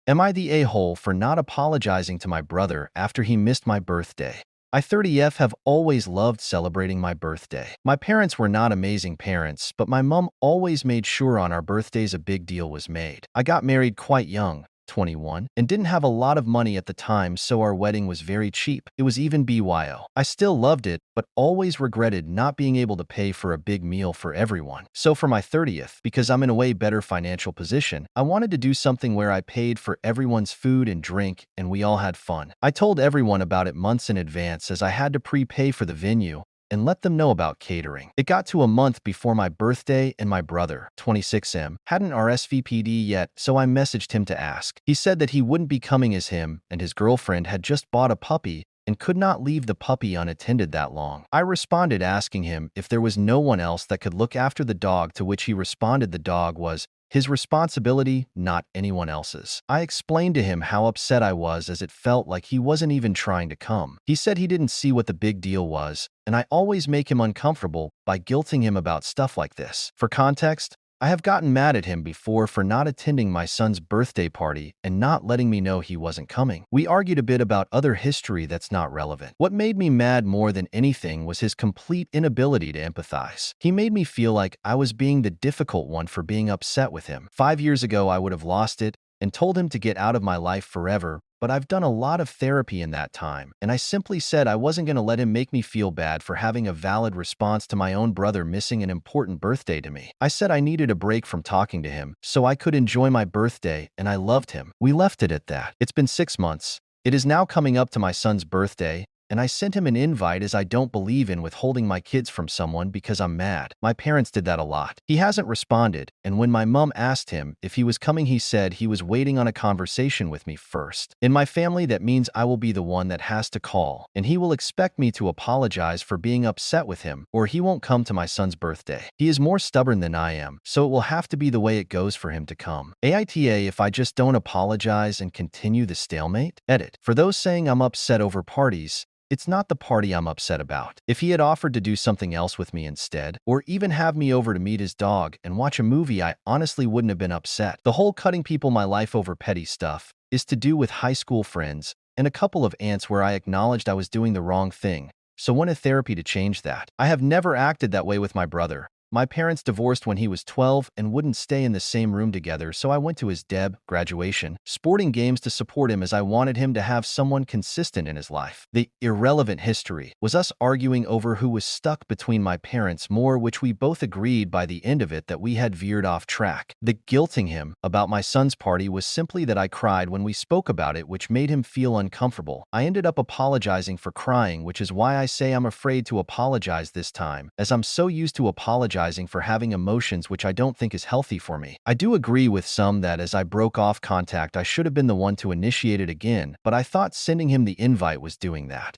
Am I the a-hole for not apologizing to my brother after he missed my birthday? I 30F have always loved celebrating my birthday. My parents were not amazing parents, but my mom always made sure on our birthdays a big deal was made. I got married quite young, 21, and didn't have a lot of money at the time, so our wedding was very cheap. It was even BYO. I still loved it, but always regretted not being able to pay for a big meal for everyone. So for my 30th, because I'm in a way better financial position, I wanted to do something where I paid for everyone's food and drink, and we all had fun. I told everyone about it months in advance as I had to prepay for the venue and let them know about catering. It got to a month before my birthday and my brother, 26M, hadn't RSVP'd yet, so I messaged him to ask. He said that he wouldn't be coming as him and his girlfriend had just bought a puppy and could not leave the puppy unattended that long. I responded asking him if there was no one else that could look after the dog, to which he responded the dog was his responsibility, not anyone else's. I explained to him how upset I was as it felt like he wasn't even trying to come. He said he didn't see what the big deal was, and I always make him uncomfortable by guilting him about stuff like this. For context, I have gotten mad at him before for not attending my son's birthday party and not letting me know he wasn't coming. We argued a bit about other history that's not relevant. What made me mad more than anything was his complete inability to empathize. He made me feel like I was being the difficult one for being upset with him. 5 years ago, I would have lost it and told him to get out of my life forever, but I've done a lot of therapy in that time, and I simply said I wasn't going to let him make me feel bad for having a valid response to my own brother missing an important birthday to me. I said I needed a break from talking to him so I could enjoy my birthday, and I loved him. We left it at that. It's been 6 months. It is now coming up to my son's birthday, and I sent him an invite as I don't believe in withholding my kids from someone because I'm mad. My parents did that a lot. He hasn't responded, and when my mom asked him if he was coming, he said he was waiting on a conversation with me first. In my family, that means I will be the one that has to call, and he will expect me to apologize for being upset with him, or he won't come to my son's birthday. He is more stubborn than I am, so it will have to be the way it goes for him to come. AITA if I just don't apologize and continue the stalemate? Edit. For those saying I'm upset over parties, it's not the party I'm upset about. If he had offered to do something else with me instead, or even have me over to meet his dog and watch a movie, I honestly wouldn't have been upset. The whole cutting people my life over petty stuff is to do with high school friends and a couple of aunts where I acknowledged I was doing the wrong thing, so went to therapy to change that. I have never acted that way with my brother. My parents divorced when he was 12 and wouldn't stay in the same room together, so I went to his graduation, sporting games to support him as I wanted him to have someone consistent in his life. The irrelevant history was us arguing over who was stuck between my parents more, which we both agreed by the end of it that we had veered off track. The guilting him about my son's party was simply that I cried when we spoke about it, which made him feel uncomfortable. I ended up apologizing for crying, which is why I say I'm afraid to apologize this time, as I'm so used to apologizing for having emotions, which I don't think is healthy for me. I do agree with some that as I broke off contact, I should have been the one to initiate it again, but I thought sending him the invite was doing that.